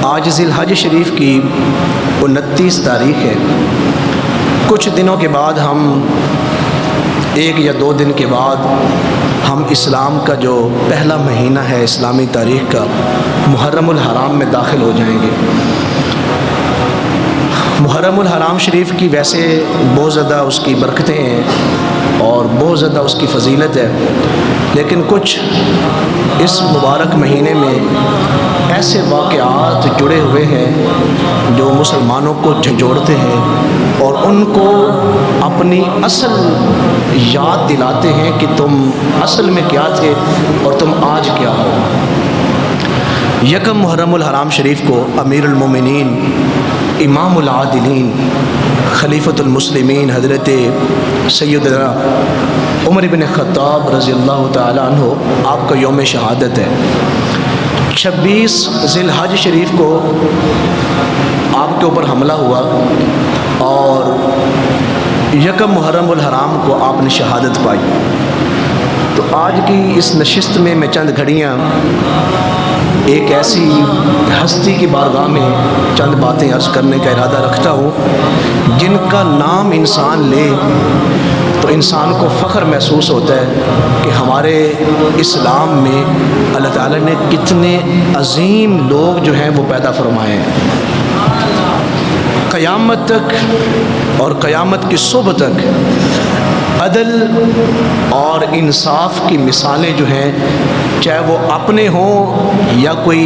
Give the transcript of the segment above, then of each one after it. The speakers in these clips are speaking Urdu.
آج ذی الحج شریف کی 29 تاریخ ہے۔ کچھ دنوں کے بعد ہم 1 یا 2 دن کے بعد ہم اسلام کا جو پہلا مہینہ ہے اسلامی تاریخ کا محرم الحرام میں داخل ہو جائیں گے۔ محرم الحرام شریف کی ویسے بہت زیادہ اس کی برکتیں ہیں اور بہت زیادہ اس کی فضیلت ہے، لیکن کچھ اس مبارک مہینے میں ایسے واقعات جڑے ہوئے ہیں جو مسلمانوں کو جھنجھوڑتے ہیں اور ان کو اپنی اصل یاد دلاتے ہیں کہ تم اصل میں کیا تھے اور تم آج کیا ہو۔ یکم محرم الحرام شریف کو امیر المومنین، امام العادلین، خلیفۃ المسلمین حضرت سیدنا عمر بن خطاب رضی اللہ تعالیٰ عنہ آپ کا یوم شہادت ہے۔ 26 ذی الحج شریف کو آپ کے اوپر حملہ ہوا اور یکم محرم الحرام کو آپ نے شہادت پائی۔ تو آج کی اس نشست میں چند گھڑیاں ایک ایسی ہستی کی بارگاہ میں چند باتیں عرض کرنے کا ارادہ رکھتا ہوں جن کا نام انسان لے تو انسان کو فخر محسوس ہوتا ہے کہ ہمارے اسلام میں اللہ تعالیٰ نے کتنے عظیم لوگ جو ہیں وہ پیدا فرمائے ہیں۔ قیامت تک اور قیامت کی صبح تک عدل اور انصاف کی مثالیں جو ہیں، چاہے وہ اپنے ہوں یا کوئی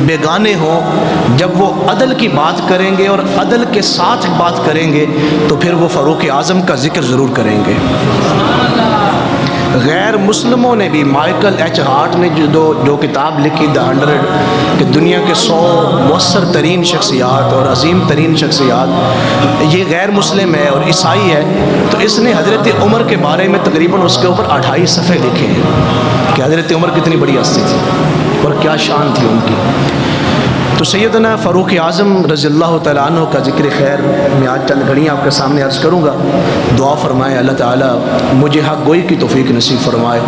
بیگانے ہوں، جب وہ عدل کی بات کریں گے اور عدل کے ساتھ بات کریں گے تو پھر وہ فاروق اعظم کا ذکر ضرور کریں گے۔ غیر مسلموں نے بھی، مائیکل ایچ ہارٹ نے جو کتاب لکھی دا 100 کہ دنیا کے 100 مؤثر ترین شخصیات اور عظیم ترین شخصیات، یہ غیر مسلم ہے اور عیسائی ہے، تو اس نے حضرت عمر کے بارے میں تقریباً اس کے اوپر 28 صفحے لکھے ہیں کہ حضرت عمر کتنی بڑی ہستی تھی اور کیا شان تھی ان کی۔ تو سیدنا فاروق اعظم رضی اللہ تعالیٰ عنہ کا ذکر خیر میں آج چند گھڑیاں آپ کے سامنے عرض کروں گا۔ دعا فرمائے اللہ تعالیٰ مجھے حق گوئی کی توفیق نصیب فرمائے،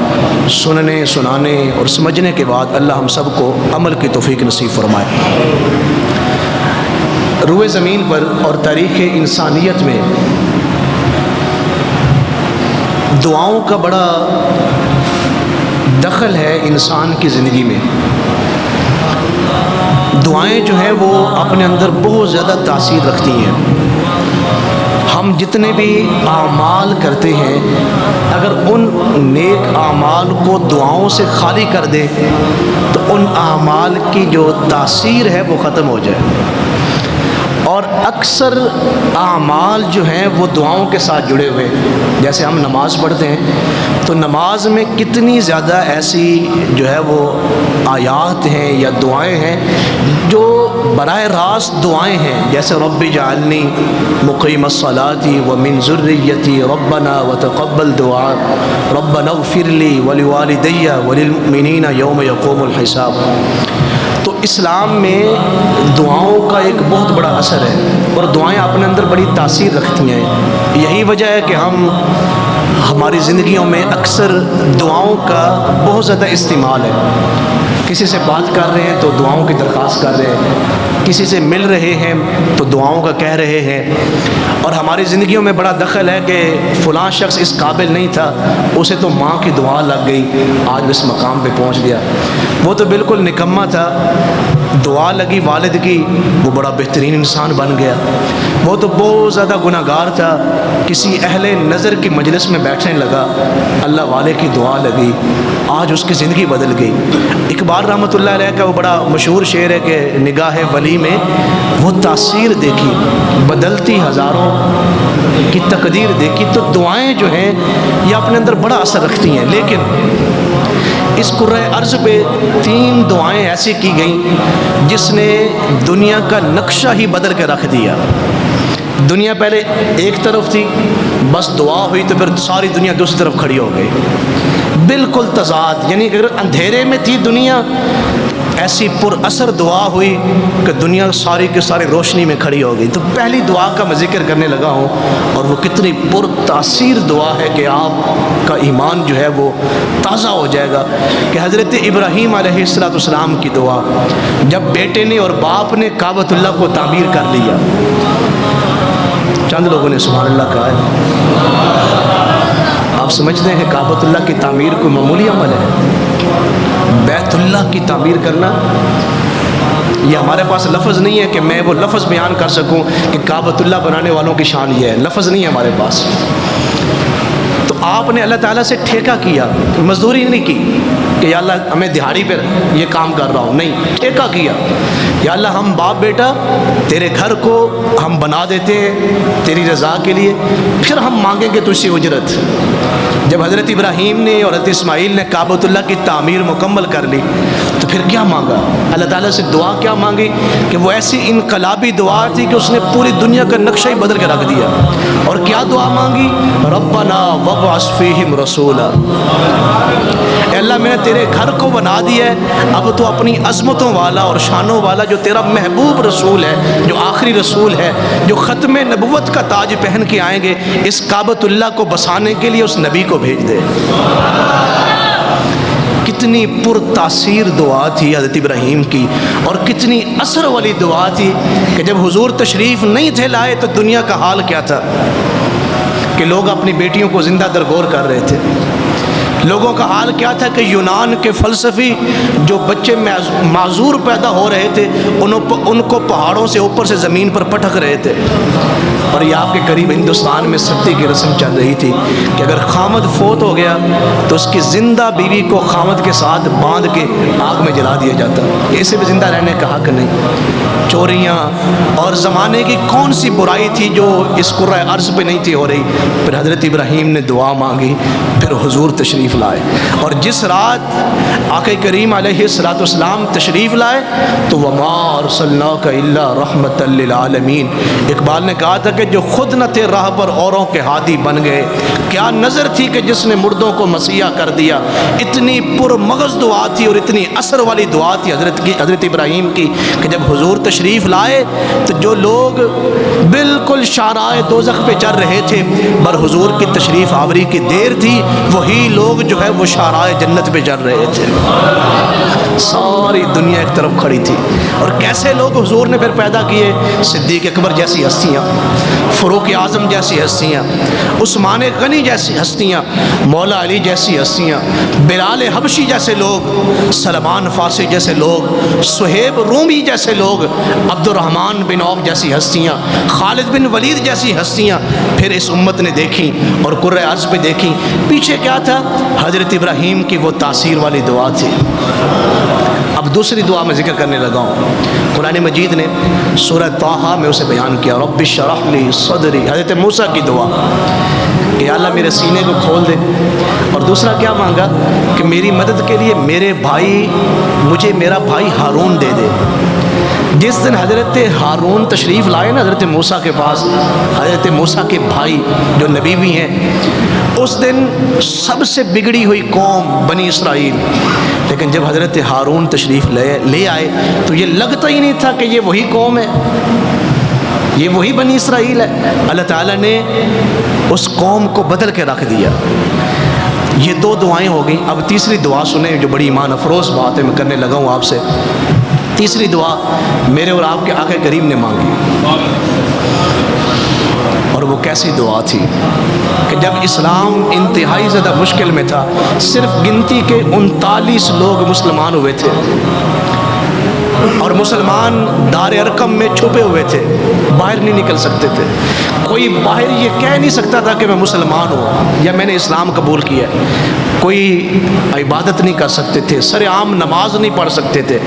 سننے، سنانے اور سمجھنے کے بعد اللہ ہم سب کو عمل کی توفیق نصیب فرمائے۔ روئے زمین پر اور تاریخ انسانیت میں دعاؤں کا بڑا دخل ہے انسان کی زندگی میں۔ دعائیں جو ہیں وہ اپنے اندر بہت زیادہ تاثیر رکھتی ہیں۔ ہم جتنے بھی اعمال کرتے ہیں اگر ان نیک اعمال کو دعاؤں سے خالی کر دے تو ان اعمال کی جو تاثیر ہے وہ ختم ہو جائے۔ اور اکثر اعمال جو ہیں وہ دعاؤں کے ساتھ جڑے ہوئے، جیسے ہم نماز پڑھتے ہیں تو نماز میں کتنی زیادہ ایسی جو ہے وہ آیات ہیں یا دعائیں ہیں جو براہ راست دعائیں ہیں، جیسے رب اجعلنی مقیم الصلاۃ ومن ذریتی ربنا وتقبل دعاء ربنا اغفر لی ولوالدی وللمؤمنین یوم یقوم الحساب۔ تو اسلام میں دعاؤں کا ایک بہت بڑا اثر ہے اور دعائیں اپنے اندر بڑی تاثیر رکھتی ہیں۔ یہی وجہ ہے کہ ہماری زندگیوں میں اکثر دعاؤں کا بہت زیادہ استعمال ہے۔ کسی سے بات کر رہے ہیں تو دعاؤں کی درخواست کر رہے ہیں، کسی سے مل رہے ہیں تو دعاؤں کا کہہ رہے ہیں، اور ہماری زندگیوں میں بڑا دخل ہے کہ فلاں شخص اس قابل نہیں تھا، اسے تو ماں کی دعا لگ گئی، آج اس مقام پہ پہنچ گیا۔ وہ تو بالکل نکما تھا، دعا لگی والد کی، وہ بڑا بہترین انسان بن گیا۔ وہ تو بہت زیادہ گناہ گار تھا، کسی اہل نظر کی مجلس میں بیٹھنے لگا، اللہ والے کی دعا لگی، آج اس کی زندگی بدل گئی۔ اقبال رحمۃ اللہ علیہ کا وہ بڑا مشہور شعر ہے کہ نگاہ ولی میں وہ تاثیر دیکھی، بدلتی ہزاروں کی تقدیر دیکھی۔ تو دعائیں جو ہیں یہ اپنے اندر بڑا اثر رکھتی ہیں، لیکن اس کرۂ ارض پہ 3 دعائیں ایسی کی گئیں جس نے دنیا کا نقشہ ہی بدل کے رکھ دیا۔ دنیا پہلے ایک طرف تھی، بس دعا ہوئی تو پھر ساری دنیا دوسری طرف کھڑی ہو گئی، بالکل تضاد۔ یعنی اگر اندھیرے میں تھی دنیا، ایسی پر اثر دعا ہوئی کہ دنیا ساری کے ساری روشنی میں کھڑی ہو گئی۔ تو پہلی دعا کا میں ذکر کرنے لگا ہوں، اور وہ کتنی پر تاثیر دعا ہے کہ آپ کا ایمان جو ہے وہ تازہ ہو جائے گا، کہ حضرت ابراہیم علیہ السلام کی دعا، جب بیٹے نے اور باپ نے کعبۃ اللہ کو تعمیر کر لیا، چند لوگوں نے سبحان اللہ کہا ہے۔ آپ سمجھتے ہیں کہ کعبۃ اللہ کی تعمیر کوئی معمولی عمل ہے؟ بیت اللہ کی تعمیر کرنا، یہ ہمارے پاس لفظ نہیں ہے کہ میں وہ لفظ بیان کر سکوں کہ کعبۃ اللہ بنانے والوں کی شان یہ ہے، لفظ نہیں ہے ہمارے پاس۔ تو آپ نے اللہ تعالیٰ سے ٹھیکہ کیا، مزدوری نہیں کی کہ یا اللہ ہمیں دہاڑی پہ یہ کام کر رہا ہوں، نہیں، ٹھیکہ کیا، یا اللہ ہم باپ بیٹا تیرے گھر کو ہم بنا دیتے ہیں تیری رضا کے لیے، پھر ہم مانگیں گے تجھ سے اجرت۔ جب حضرت ابراہیم نے اور حضرت اسماعیل نے کعبۃ اللہ کی تعمیر مکمل کر لی تو پھر کیا مانگا؟ اللہ تعالیٰ سے دعا کیا مانگی کہ وہ ایسی انقلابی دعا تھی کہ اس نے پوری دنیا کا نقشہ ہی بدل کے رکھ دیا۔ اور کیا دعا مانگی؟ ربنا وابعث فیہم رسولا، اے اللہ میں نے تیرے گھر کو بنا دیا ہے، اب تو اپنی عظمتوں والا اور شانوں والا جو تیرا محبوب رسول ہے، جو آخری رسول ہے، جو ختم نبوت کا تاج پہن کے آئیں گے، اس کعبۃ اللہ کو بسانے کے لیے اس نبی کو بھیج دے۔ کتنی پر تاثیر دعا تھی حضرت ابراہیم کی، اور کتنی اثر والی دعا تھی کہ جب حضور تشریف نہیں تھے لائے تو دنیا کا حال کیا تھا کہ لوگ اپنی بیٹیوں کو زندہ درگور کر رہے تھے۔ لوگوں کا حال کیا تھا کہ یونان کے فلسفی جو بچے معذور پیدا ہو رہے تھے ان کو پہاڑوں سے اوپر سے زمین پر پٹک رہے تھے۔ اور یہ آپ کے قریب ہندوستان میں ستی کی رسم چل رہی تھی کہ اگر خامد فوت ہو گیا تو اس کی زندہ بیوی کو خامد کے ساتھ باندھ کے آگ میں جلا دیا جاتا۔ اسے بھی زندہ رہنے کا حق نہیں۔ چوریاں اور زمانے کی کون سی برائی تھی جو اس کرۂ ارض پہ نہیں تھی ہو رہی؟ پھر حضرت ابراہیم نے دعا مانگی، پھر حضور تشریف لائے، اور جس رات آقا کریم علیہ السلام تشریف لائے تو وما ارسلناک الا رحمۃ للعالمین، اقبال نے کہا تھا کہ جو خود نہ تھے راہ پر اوروں کے ہادی بن گئے، کیا نظر تھی کہ جس نے مردوں کو مسیحا کر دیا۔ اتنی پر مغز دعا تھی اور اتنی اثر والی دعا تھی حضرت ابراہیم کی کہ جب حضور تشریف لائے تو جو لوگ بالکل شعرائے دوزخ پہ چڑھ رہے تھے، بر حضور کی تشریف آوری کی دیر تھی، وہی لوگ جو ہے وہ شعرائے جنت پہ چڑھ رہے تھے۔ ساری دنیا ایک طرف کھڑی تھی، اور کیسے لوگ حضور نے پھر پیدا کیے؟ صدیق اکبر جیسی ہستیاں، فاروق اعظم جیسی ہستیاں، عثمان غنی جیسی ہستیاں، مولا علی جیسی ہستیاں، بلال حبشی جیسے لوگ، سلمان فارسی جیسے لوگ، صہیب رومی جیسے لوگ، عبد الرحمن بن عوف جیسی ہستیاں، خالد بن ولید جیسی ہستیاں پھر اس امت نے دیکھی اور کرۂ ارض پہ دیکھی۔ پیچھے کیا تھا؟ حضرت ابراہیم کی وہ تاثیر والی دعا تھی۔ اب دوسری دعا میں ذکر کرنے لگا ہوں، قرآن مجید نے سورہ طٰہٰ میں اسے بیان کیا، رب اشرح لی صدری، حضرت موسیٰ کی دعا کہ اللہ میرے سینے کو کھول دے۔ اور دوسرا کیا مانگا کہ میری مدد کے لیے مجھے میرا بھائی ہارون دے دے۔ جس دن حضرت ہارون تشریف لائے نا حضرت موسیٰ کے پاس، حضرت موسیٰ کے بھائی جو نبی بھی ہیں، اس دن سب سے بگڑی ہوئی قوم بنی اسرائیل، لیکن جب حضرت ہارون تشریف لے آئے تو یہ لگتا ہی نہیں تھا کہ یہ وہی قوم ہے، یہ وہی بنی اسرائیل ہے۔ اللہ تعالیٰ نے اس قوم کو بدل کے رکھ دیا۔ یہ دو دعائیں ہو گئیں۔ اب تیسری دعا سنیں جو بڑی ایمان افروز بات ہے، میں کرنے لگا ہوں آپ سے۔ تیسری دعا میرے اور آپ کے آقا کریم نے مانگی، اور وہ کیسی دعا تھی کہ جب اسلام انتہائی زیادہ مشکل میں تھا، صرف گنتی کے 39 لوگ مسلمان ہوئے تھے، اور مسلمان دار ارقم میں چھپے ہوئے تھے، باہر نہیں نکل سکتے تھے۔ کوئی باہر یہ کہہ نہیں سکتا تھا کہ میں مسلمان ہوں یا میں نے اسلام قبول کیا ہے۔ کوئی عبادت نہیں کر سکتے تھے، سر عام نماز نہیں پڑھ سکتے تھے۔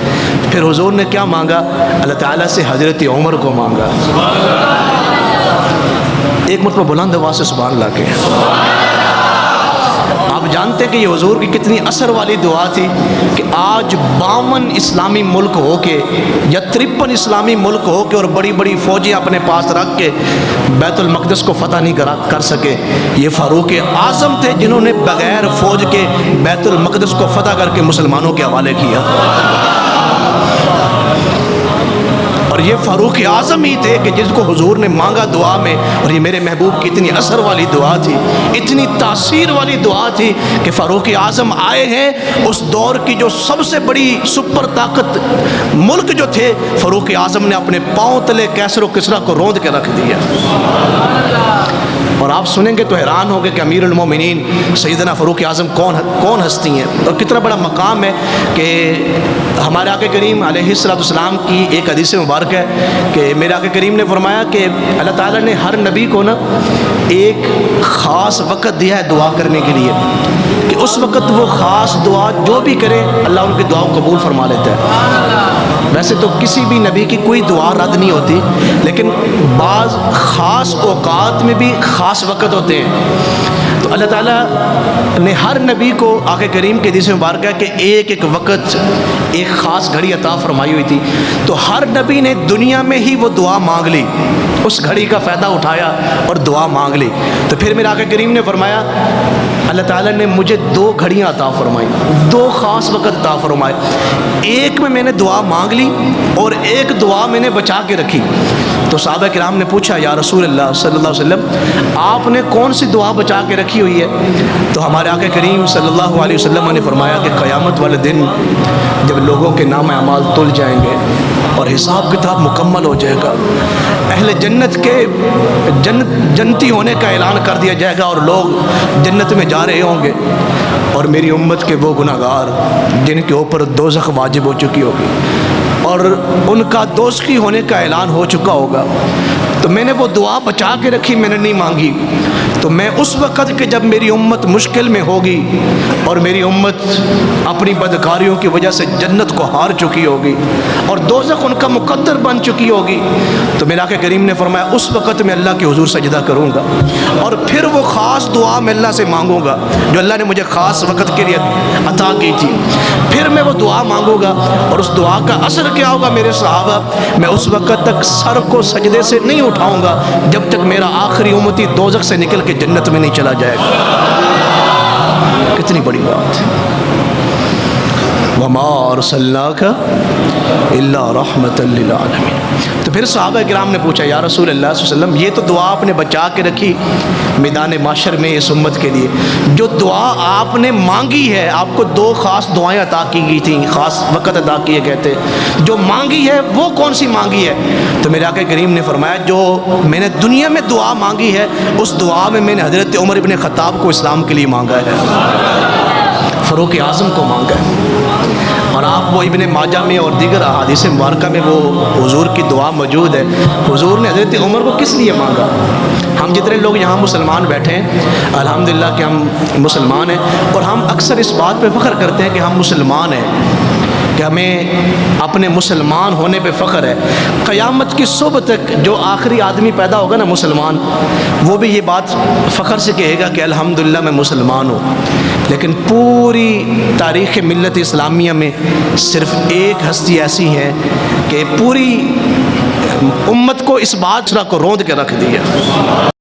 پھر حضور نے کیا مانگا؟ اللہ تعالیٰ سے حضرت عمر کو مانگا۔ ایک مرتبہ بلند آواز سے سبحان اللہ کے۔ آپ جانتے کہ یہ حضور کی کتنی اثر والی دعا تھی کہ آج 52 اسلامی ملک ہو کے یا 53 اسلامی ملک ہو کے اور بڑی بڑی فوجیں اپنے پاس رکھ کے بیت المقدس کو فتح نہیں کر سکے، یہ فاروق اعظم تھے جنہوں نے بغیر فوج کے بیت المقدس کو فتح کر کے مسلمانوں کے حوالے کیا۔ یہ فاروق اعظم ہی تھے کہ جس کو حضور نے مانگا دعا میں، اور یہ میرے محبوب کی اتنی اثر والی دعا تھی، اتنی تاثیر والی دعا تھی کہ فاروق اعظم آئے ہیں اس دور کی جو سب سے بڑی سپر طاقت ملک جو تھے، فاروق اعظم نے اپنے پاؤں تلے کیسر و کسریٰ کو روند کے رکھ دیا۔ اور آپ سنیں گے تو حیران ہوں گے کہ امیر المومنین سیدنا فاروق اعظم کون ہستی ہیں اور کتنا بڑا مقام ہے کہ ہمارے آقا کریم علیہ السلام کی ایک حدیث مبارک ہے کہ میرے آقا کریم نے فرمایا کہ اللہ تعالیٰ نے ہر نبی کو نا ایک خاص وقت دیا ہے دعا کرنے کے لیے، کہ اس وقت وہ خاص دعا جو بھی کرے اللہ ان کی دعاؤں قبول فرما لیتا ہے۔ ویسے تو کسی بھی نبی کی کوئی دعا رد نہیں ہوتی، لیکن بعض خاص اوقات میں بھی خاص وقت ہوتے ہیں۔ تو اللہ تعالیٰ نے ہر نبی کو آقا کریم کے حدیث مبارکہ کہ ایک ایک وقت ایک خاص گھڑی عطا فرمائی ہوئی تھی، تو ہر نبی نے دنیا میں ہی وہ دعا مانگ لی، اس گھڑی کا فائدہ اٹھایا اور دعا مانگ لی۔ تو پھر میرے آقا کریم نے فرمایا اللہ تعالیٰ نے مجھے 2 گھڑیاں عطا فرمائی، 2 خاص وقت عطا فرمائے، ایک میں نے دعا مانگ لی اور ایک دعا میں نے بچا کے رکھی۔ تو صحابہ کرام نے پوچھا یا رسول اللہ صلی اللہ علیہ وسلم آپ نے کون سی دعا بچا کے رکھی ہوئی ہے؟ تو ہمارے آقا کریم صلی اللہ علیہ وسلم نے فرمایا کہ قیامت والے دن جب لوگوں کے نام اعمال تل جائیں گے اور حساب کتاب مکمل ہو جائے گا، اہل جنت کے جنتی ہونے کا اعلان کر دیا جائے گا اور لوگ جنت میں جا رہے ہوں گے، اور میری امت کے وہ گناہگار جن کے اوپر دوزخ واجب ہو چکی ہوگی اور ان کا دوزخی ہونے کا اعلان ہو چکا ہوگا، تو میں نے وہ دعا بچا کے رکھی، میں نے نہیں مانگی۔ تو میں اس وقت کہ جب میری امت مشکل میں ہوگی اور میری امت اپنی بدکاریوں کی وجہ سے جنت کو ہار چکی ہوگی اور دوزخ ان کا مقدر بن چکی ہوگی، تو میرے آقا کریم نے فرمایا اس وقت میں اللہ کے حضور سجدہ کروں گا اور پھر وہ خاص دعا میں اللہ سے مانگوں گا جو اللہ نے مجھے خاص وقت کے لیے عطا کی تھی، پھر میں وہ دعا مانگوں گا اور اس دعا کا اثر کیا ہوگا میرے صحابہ، میں اس وقت تک سر کو سجدے سے نہیں اٹھاؤں گا جب تک میرا آخری امتی دوزخ سے نکل کے جنت میں نہیں چلا جائے گا۔ کتنی بڑی بات ہے۔ وَمَا أَرْسَلْنَاكَ إِلَّا رَحْمَةً لِّلْعَالَمِينَ۔ تو پھر صحابہ کرام نے پوچھا یا رسول اللہ صلی اللہ علیہ وسلم یہ تو دعا آپ نے بچا کے رکھی میدان معاشر میں اس امت کے لیے، جو دعا آپ نے مانگی ہے، آپ کو 2 خاص دعائیں عطا کی گئی تھیں، خاص وقت عطا کیے گئے تھے، جو مانگی ہے وہ کون سی مانگی ہے؟ تو میرے آقا کریم نے فرمایا جو میں نے دنیا میں دعا مانگی ہے اس دعا میں نے حضرت عمر ابن خطاب کو اسلام کے لیے مانگا ہے، فاروق اعظم کو مانگا ہے۔ اور آپ وہ ابن ماجہ میں اور دیگر احادیث مبارکہ میں وہ حضور کی دعا موجود ہے۔ حضور نے حضرت عمر کو کس لیے مانگا؟ ہم جتنے لوگ یہاں مسلمان بیٹھے ہیں الحمدللہ کہ ہم مسلمان ہیں، اور ہم اکثر اس بات پہ فخر کرتے ہیں کہ ہم مسلمان ہیں، کہ ہمیں اپنے مسلمان ہونے پہ فخر ہے۔ قیامت کی صبح تک جو آخری آدمی پیدا ہوگا نا مسلمان، وہ بھی یہ بات فخر سے کہے گا کہ الحمدللہ میں مسلمان ہوں، لیکن پوری تاریخ ملت اسلامیہ میں صرف ایک ہستی ایسی ہے کہ پوری امت کو اس بات کو روند کے رکھ دیا۔